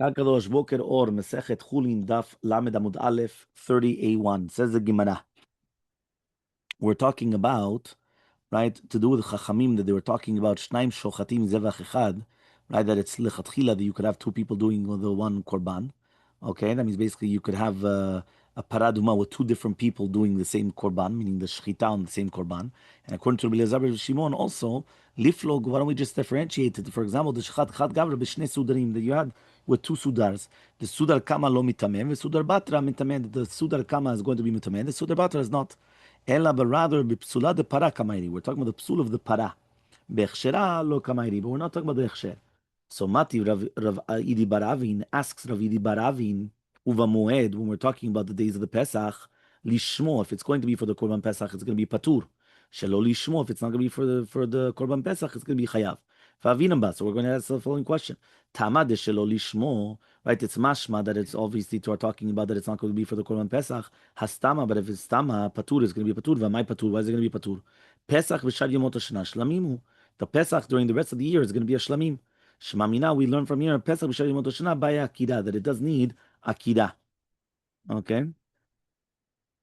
Hakadosh Boker Or Masechet Chullin Daf Lamed Amud Aleph 30a1 says the Gemara. We're talking about, right, to do with Chachamim, that they were talking about Shnaim Shochatim Zevach Echad, right, that it's lechatchila that you could have two people doing the one korban. Okay, that means basically you could have a paraduma with two different people doing the same korban, meaning the shechita on the same korban. And according to Rabbi Elazar Shimon, also liflog. Why don't we just differentiate it? For example, the shechat chad gavra b'shnei sudarim that you had with two sudars. The sudar kama lo mitamem, the sudar batra mitamem. The sudar kama is going to be mitamem. The sudar batra is not. Ela, but rather b'psula de para kamairi. We're talking about the psul of the para. Bechshera lo kamairi, but we're not talking about the echsher. So Mati Rav Idi Baravin asks Rav Idi Baravin Uva Moed when we're talking about the days of the Pesach Lishmo, if it's going to be for the Korban Pesach, it's going to be Patur. Shelo Lishmo, if it's not going to be for the Korban Pesach, it's going to be Chayav. Favinamba. So we're going to ask the following question: Tama de Shelo Lishmo, right? It's mashma that it's obviously to are talking about that it's not going to be for the Korban Pesach. Hastama, but if it's Tama, Patur is going to be Patur. V'may Patur? Why is it going to be Patur? Pesach v'shad Yomot Shana Shlamimu. The Pesach during the rest of the year is going to be a Shlamim. Shmamina, we learn from here, Pesach b'shar Yomot HaShana by Akira, that it does need Akira. Okay?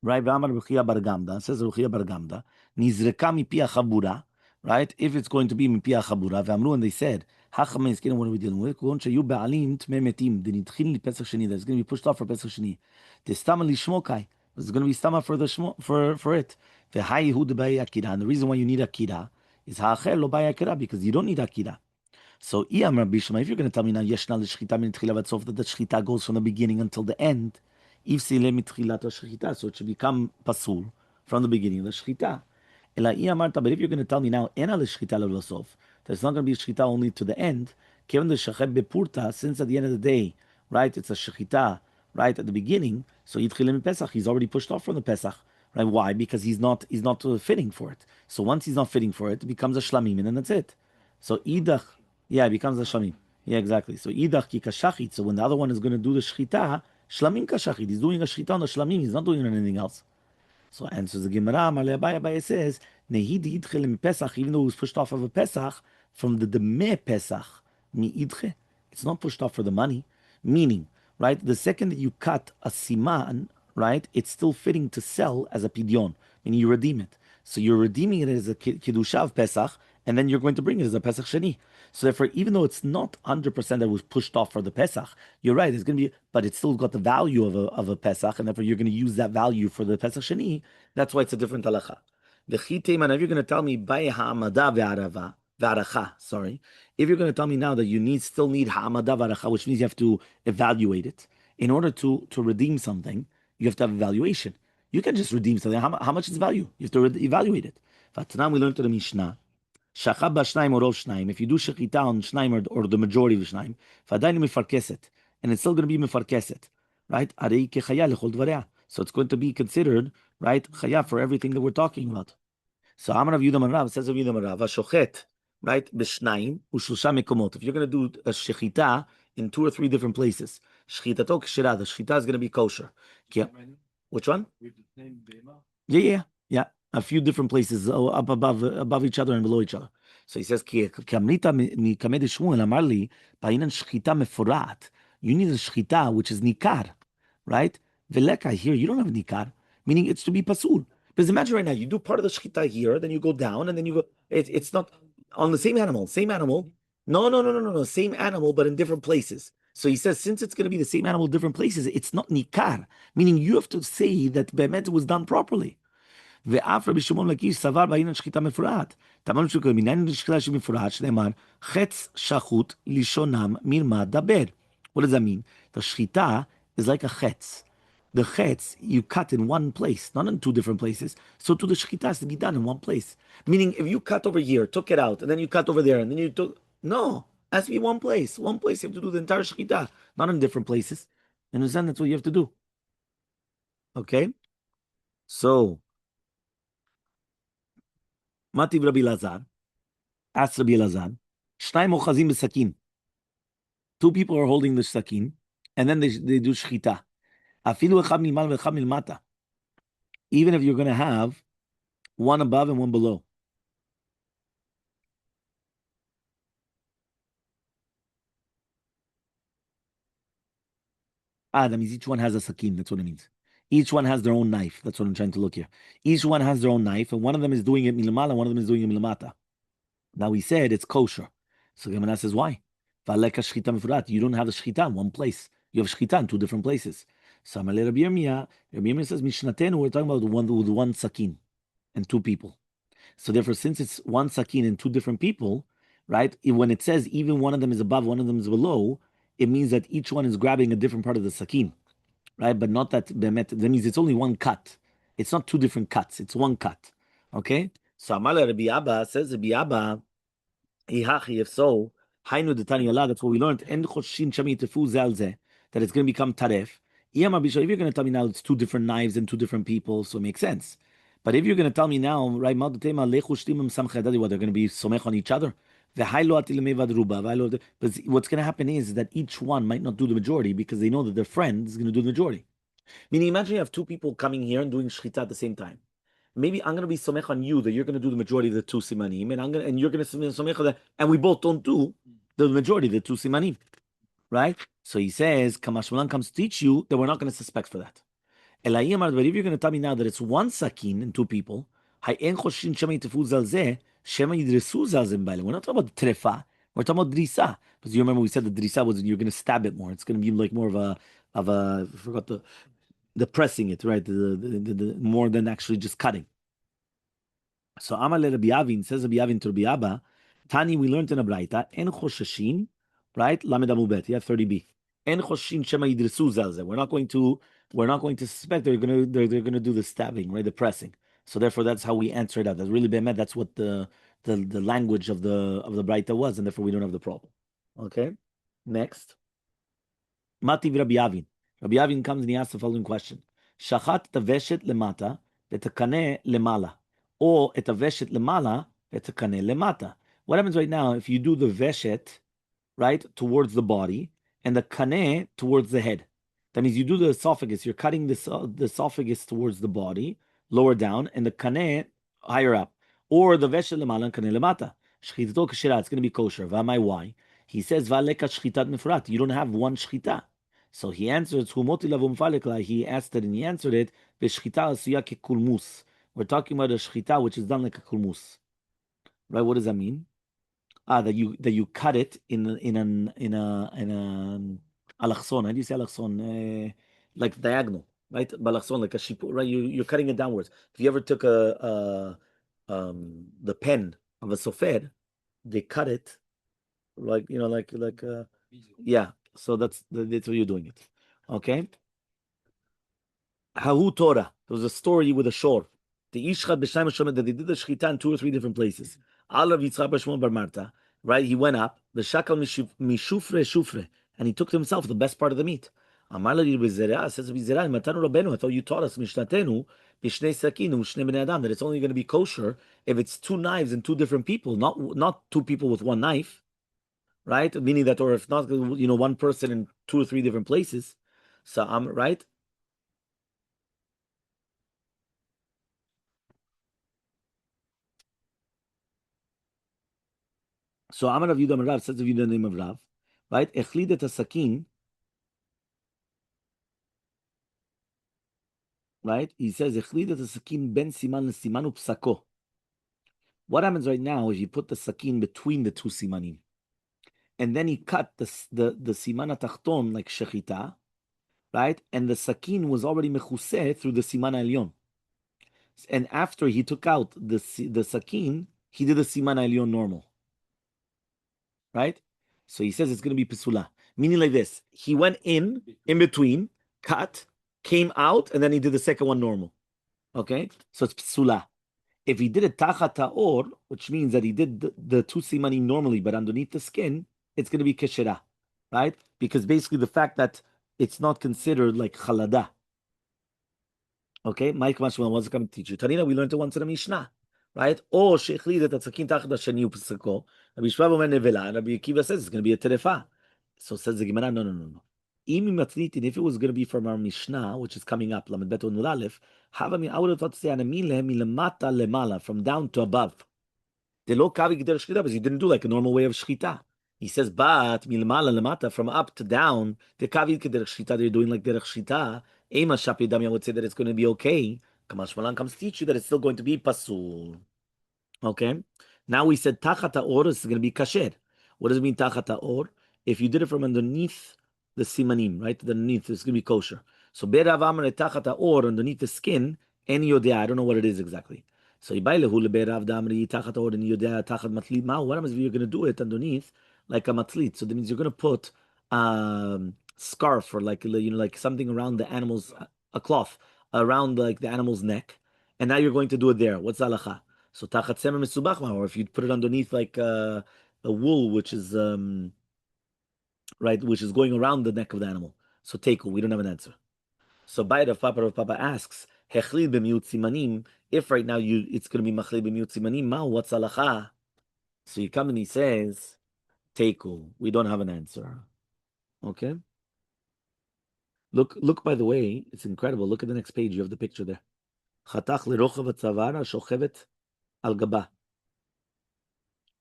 Right? V'amar Ruchia Bar Gamda, says Ruchia Bar Gamda, Nizreka mipi achabura, right? If it's going to be mipi achabura, v'amru, and they said, Hacham Eskin, what are we dealing with? Kon sheyu ba'alim tmei metim, dinitchin li Pesach Sheni, that's going to be pushed off for Pesach Sheni. Testama li shmokai, it's going to be stama for the for it. V'hai Yehuda by Akira, and the reason why you need Akira is ha'achel lo by Akira, because you don't need Akira. So, if you're going to tell me now, Yeshna l'shchita min tchila v'tzof, that the shchita goes from the beginning until the end, if sile mitchilat shchita, so it should become pasul from the beginning of the shchita. But if you're going to tell me now, ena l'shchita l'v'tzof, that it's not going to be shchita only to the end, kevin the shachet bepurta, since at the end of the day, right, it's a shchita, right, at the beginning, so yitchilim Pesach, he's already pushed off from the Pesach. Right? Why? Because he's not fitting for it. So once he's not fitting for it, it becomes a shlamim, and then that's it. So idach. Yeah, it becomes a shlamim. Yeah, exactly. So idach ki kashachit. So when the other one is going to do the shchita, shlamim kashachit. He's doing a shchita on the shlamim. He's not doing anything else. So answers the Gemara. Malei Abaye says nehidi idche Pesach, even though it was pushed off of a Pesach from the demeh Pesach mi idche. It's not pushed off for the money. Meaning, right? The second that you cut a siman, right, it's still fitting to sell as a pidyon, meaning you redeem it. So you're redeeming it as a kiddusha of Pesach, and then you're going to bring it as a Pesach Sheni. So therefore, even though it's not 100% that it was pushed off for the Pesach, you're right, it's going to be, but it's still got the value of a Pesach, and therefore you're going to use that value for the Pesach Sheni. That's why it's a different halacha. The chitema, if you're going to tell me by ha'amada ve'arava, ve'aracha, sorry, if you're going to tell me now that you still need ha'amada ve'aracha, which means you have to evaluate it, in order to redeem something, you have to have evaluation. You can just redeem something. How much is value? You have to evaluate it. Now we learned to the Mishnah. Shachab b'shnaim or shnaim. If you do shechita on shnaim or the majority of shnaim, fadayin mifarkeset, and it's still going to be mifarkeset, right? Arei kechaya lechol dvareha. So it's going to be considered, right, chaya for everything that we're talking about. So Amar Rav Yudah Rav says Rav Yudah Rav shochet, right, b'shnaim u'shlusha mekomot. If you're going to do a shechita in 2 or 3 different places, shechitato kshira, the shechita is going to be kosher. Which one? Yeah. A few different places up above each other and below each other. So he says, you need a shchita which is nikar, right? Veleka, here you don't have nikar, meaning it's to be pasul. Because imagine right now, you do part of the shchita here, then you go down, and then you go, it's not on the same animal. No, same animal, but in different places. So he says, since it's going to be the same animal, different places, it's not nikar, meaning you have to say that be'emet was done properly. ואף רבי שמעון לקיש סבר בעניין שחיטה מפורט. תמרנו שקוראים, מניין שחיטה שמפורט, שנאמר, חץ שחוט לשונם מרמה דבר. What does that mean? The shchita is like a chetz. The chetz, you cut in one place, not in 2 different places. So to the shchita has to be done in one place. Meaning, if you cut over here, took it out, and then you cut over there, and then you took... No, it has to be one place. One place you have to do the entire shchita, not in different places. You understand? That's what you have to do. Okay? So... Mativ Rabbi Lazar, asked Rabbi Lazar, Shnai mochazim b'sakin. 2 people are holding the sakin, and then they do shchita. Afilu echad milmal ve'echad milmata. Even if you're going to have one above and one below. That means each one has a sakin. That's what it means. Each one has their own knife. That's what I'm trying to look here. Each one has their own knife, and one of them is doing it milamala, and one of them is doing it milamata. Now we said it's kosher. So Gemara says, why? V'aleka shchita mifrat. You don't have a shchita in one place. You have shchita in two different places. So Amalei Rabbi Yirmiyah, Rabbi Yirmiyah says, Mishnatenu, we're talking about with one sakin and two people. So therefore, since it's one sakin and two different people, right? When it says even one of them is above, one of them is below, it means that each one is grabbing a different part of the sakin, right? But not that that means it's only one cut. It's not two different cuts. It's one cut. Okay. So Amalei Rabbi Abba says Rabbi Abba, if so, Hainu the Tani Allah, that's what we learned. En choshin shami tefu zelze, that it's going to become taref. If you're going to tell me now it's two different knives and two different people, so it makes sense. But if you're going to tell me now, right, what they're going to be somech on each other. But what's going to happen is that each one might not do the majority because they know that their friend is going to do the majority. Meaning, imagine you have two people coming here and doing shchita at the same time. Maybe I'm going to be somech on you that you're going to do the majority of the two simanim, and you're going to somech on that, and we both don't do the majority of the two simanim, right? So he says, Kamashmalan comes to teach you that we're not going to suspect for that. But if you're going to tell me now that it's one sakin and two people, we're not talking about trefa, we're talking about drisa. Because you remember we said the drisa was you're going to stab it more. It's going to be like more of a I forgot the pressing it, right? The more than actually just cutting. So Amalei Rabbi Avin says Rabbi Avin to Rabbi Abba, Tani, we learned in a Braita, En Chosheshin, right? Lamed Amubet, you have 30b. En Chosheshin Shema Yidrisu Zelze. We're not going to suspect they're gonna do the stabbing, right? The pressing. So therefore, that's how we answer it out. That's really bemet. That's what the language of the Braita was, and therefore we don't have the problem. Okay. Next. Mati Rabbi Avin. Rabbi Avin comes and he asks the following question: Shachat taveshet lemata v'tekane lemala, or et aveshet lemala v'tekane lemata. What happens right now if you do the veshet right towards the body and the kane towards the head? That means you do the esophagus. You're cutting this the esophagus towards the body, lower down, and the kane higher up, or the veshet lemala and kane lemata. Shchitato kashira. It's going to be kosher. V'amai why? He says, "Va'leka shchitat mifrat." You don't have one shchita. So he answered, he asked it and he answered it, we're talking about a shchita which is done like a kulmus. Right? What does that mean? That you cut it in an alachson. How do you say alachson? Like diagonal, right? Balachson, like a shipur, right? You're cutting it downwards. If you ever took the pen of a sofer, they cut it like yeah. So that's what you're doing it. Okay. Hahu Torah. There was a story with a shore. The Ishchad b'Shnayim Hashem that they did the shechita in two or three different places. Alav Yitzchak b'Shmuel bar Marta. Right, he went up. The shakal mishufre shufre, and he took to himself the best part of the meat. Amar la Bizera says Bizera Matanu Rabbeinu. I thought you taught us mishnatenu b'shnei sakin u'shnei bnei adam that it's only going to be kosher if it's two knives and two different people, not two people with one knife, right? Meaning that, or if not, one person in two or three different places. So I'm right. So Amar Rav Yudah Rav says Rav Yudah the name of Rav, right? Echlidet hasakin, right? He says Echlidet hasakin ben siman lesiman upsako. What happens right now is you put the sakin between the two simanim, and then he cut the siman atachton like shechita, right? And the sakin was already mechuseh through the siman elyon. And after he took out the sakin, he did the siman elyon normal. Right? So he says it's going to be pesula. Meaning like this. He went in between, cut, came out, and then he did the second one normal. Okay? So it's pesula. If he did it tachat ta'or, which means that he did the two simanim normally, but underneath the skin, it's going to be keshera. Right? Because basically the fact that it's not considered like chalada. Okay? Mike Mashman wants to come teach you. Tanina, we learned it once in the Mishnah. Right? Or shechli that sakin tachat shani upsako. Rabbi Shmuel Omer nevela, and Rabbi Akiva says it's going to be a terefa. So says the Gemara, no. If it was going to be from our Mishnah, which is coming up, Lamed Bet Nud Aleph, I would have thought to say milamata lemala, from down to above. Because you didn't do like a normal way of shchita. He says, but milmala lemata, from up to down, the kavid kederech shita, they're doing like derech shita. Ema shapi dami, I would say that it's going to be okay. Kamash Malan comes to teach you that it's still going to be pasul. Okay. Now we said tachat or is going to be kasher. What does it mean tachat or? If you did it from underneath the simanim, right? Underneath, it's going to be kosher. So berav amre tachat or underneath the skin, any yodea. I don't know what it is exactly. So ibailehu leberav damri tachat or and yodea tachat matlit. Ma, what happens if you're going to do it underneath like a matlit? So that means you're going to put scarf or like like something around the animal's a cloth around like the animal's neck, and now you're going to do it there. What's the halacha? So tachat semer mesubach, or if you put it underneath like a wool, which is right, which is going around the neck of the animal. So teku, we don't have an answer. So Rav Papa asks, hechlil b'miut simanim. If right now it's going to be machlil b'miut simanim, ma what's halacha? So you come and he says, teku. We don't have an answer. Okay. Look. By the way, it's incredible. Look at the next page. You have the picture there. Chatach lirochav tzavara shochevet al gaba.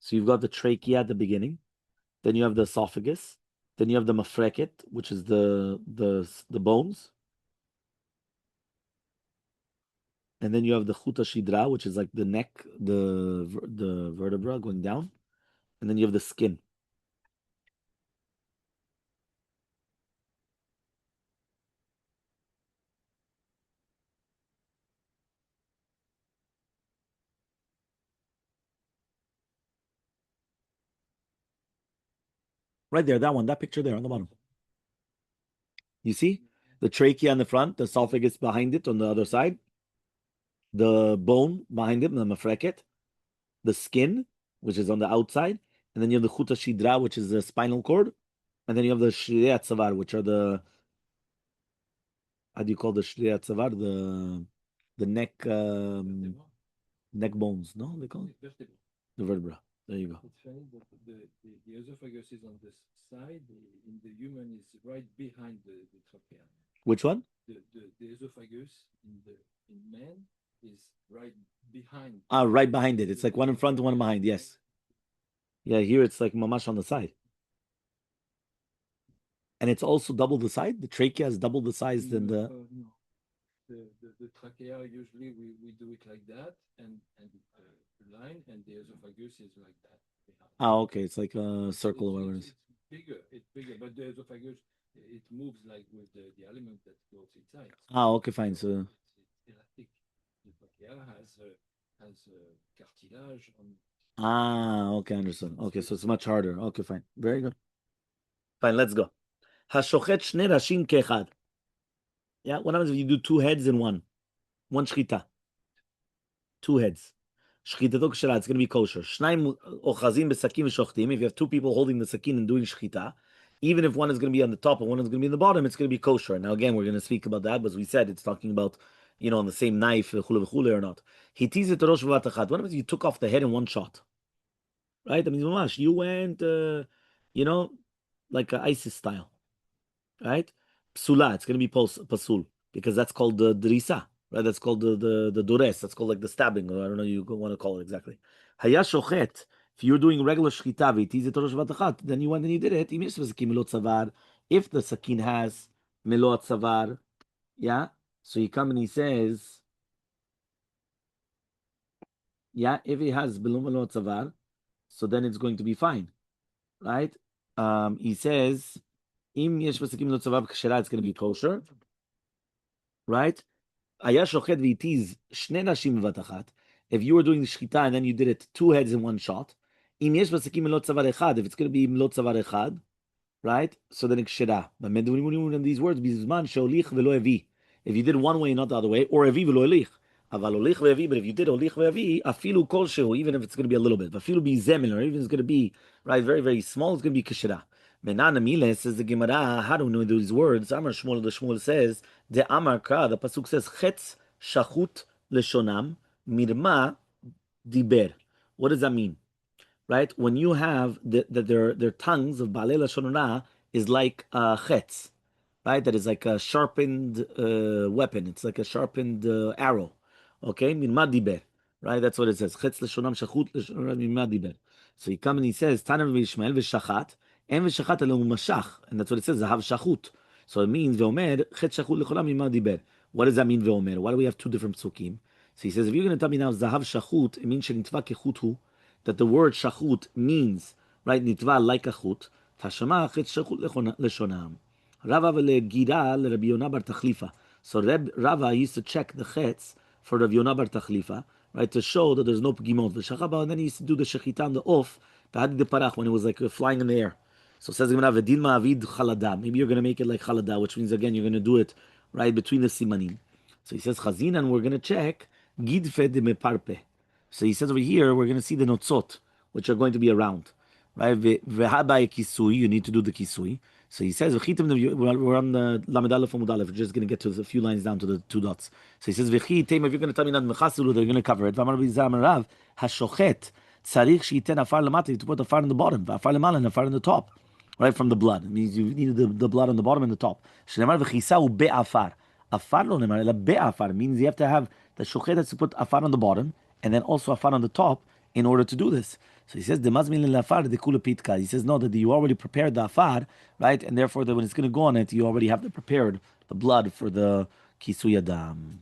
So you've got the trachea at the beginning. Then you have the esophagus. Then you have the mafreket, which is the bones. And then you have the chuta shidra, which is like the neck, the vertebra going down. And then you have the skin. Right there, that one, that picture there on the bottom. You see? The trachea on the front, the esophagus behind it on the other side, the bone behind it, the mafreket, the skin, which is on the outside, and then you have the chuta shidra, which is the spinal cord, and then you have the shriya tzavar, which are the, how do you call the shriya tzavar? The neck neck bones, no? They call it the vertebra. There you go. It's funny that the esophagus is on this side, in the human is right behind the trachea. Which one? The esophagus in man is right behind. Ah, right behind it. It's like one in front and one behind. Yes. Yeah, here it's like mamash on the side. And it's also double the size. The trachea is double the size than the. No. The trachea usually we do it like that, and the line, and the esophagus is like that behind. Ah, okay. It's like a circle or whatever it is. It's bigger, but the esophagus it moves like with the element that goes inside. Ah, okay, fine. So It's elastic. The trachea has cartilage on. ah, okay, understood. Okay, so it's much harder. Okay, fine. Very good. Fine, let's go. Hashochet shne rashim kechad. Yeah, what happens if you do two heads in one? One shchita. Two heads. Shchitato kshera, it's going to be kosher. Shnaim ochazim besakim v'shochtim. If you have two people holding the sakin and doing shchita, even if one is going to be on the top and one is going to be in the bottom, it's going to be kosher. Now, again, we're going to speak about that, but as we said, it's talking about, on the same knife, or not. Hitizit rosh v'vatachat. What happens if you took off the head in one shot? Right? I mean, mamash, you went, like ISIS style. Right? Psula, it's going to be pasul, because that's called the drisa. Right, that's called the dures. That's called like the stabbing, or I don't know you want to call it exactly. Hayashochet. If you're doing regular shchita, then you went and you did it. If the sakin has milot savar, yeah. So you come and he says, yeah, if he has milot savar, so then it's going to be fine, right? He says, im yesh sakin milot savar kshera, it's going to be kosher, right? If you were doing the shchita and then you did it two heads in one shot, if it's going to be milot tzavar echad, right? So then it's kshera. But in these words, if you did one way, not the other way, or evi velo elich. But if you did olich ve'avi, afilu kol shehu, even if it's going to be a little bit, afilu be zemin, or even if it's going to be right, very very small, it's going to be kshera. Menana Mile says the Gemara. How do we know these words? Amar Shmuel. The Shmuel says the Amar Kra. The pasuk says chetz shachut leshonam mirma diber. What does that mean? Right? When you have their tongues of balei lashon is like chetz, right? That is like a sharpened weapon. It's like a sharpened arrow. Okay, mirma diber. Right? That's what it says. Chetz leshonam shachut leshonam mirma diber. So he comes and he says, Tanam v'Yishmael v'shachat, and v'shachat elu mashach. And that's what it says, zahav shachut. So it means, ve'omer, chet shachut lecholam mima diber. What does that mean, ve'omer? Why do we have two different psukim? So he says, if you're going to tell me now, zahav shachut, it means shenitva kechut hu, that the word shachut means, right, nitva like a chut, tashama chet shachut leshonam. Rava v'legira l'Rabbi Yonah bar Tachlifa. So Rava used to check the chetz for Rabbi Yonah bar Tachlifa, right, to show that there's no pgimot. V'shachaba, and then he used to do the shechita on the off, the hadi de parach, when it was like flying in the air. So says the Gemara, v'din ma'avid chalada. Maybe you're going to make it like chalada, which means again you're going to do it right between the simanim. So he says chazina, and we're going to check gidfe de meparpe. So he says over here we're going to see the notzot, which are going to be around, right? V'haba kisui, you need to do the kisui. So he says, we're on the Lamed Aleph Amud Aleph. We're just going to get to a few lines down to the two dots. So he says, if you're going to tell me that mechasulu, they're going to cover it. V'amar b'zam rav, hashochet, tzarich she'iten afar lamati, to put afar on the bottom, afar lemala, and afar on the top, right, from the blood. It means you need the blood on the bottom and the top. Shneimar v'chisau be'afar. Afar lo neimar, ela be'afar, means you have to have the shochet that's to put afar on the bottom, and then also afar on the top, in order to do this. So he says, the mazmin afar the kula pitka. He says, no, that you already prepared the afar, right? And therefore, that when it's going to go on it, you already have prepared the blood for the kisuyadam.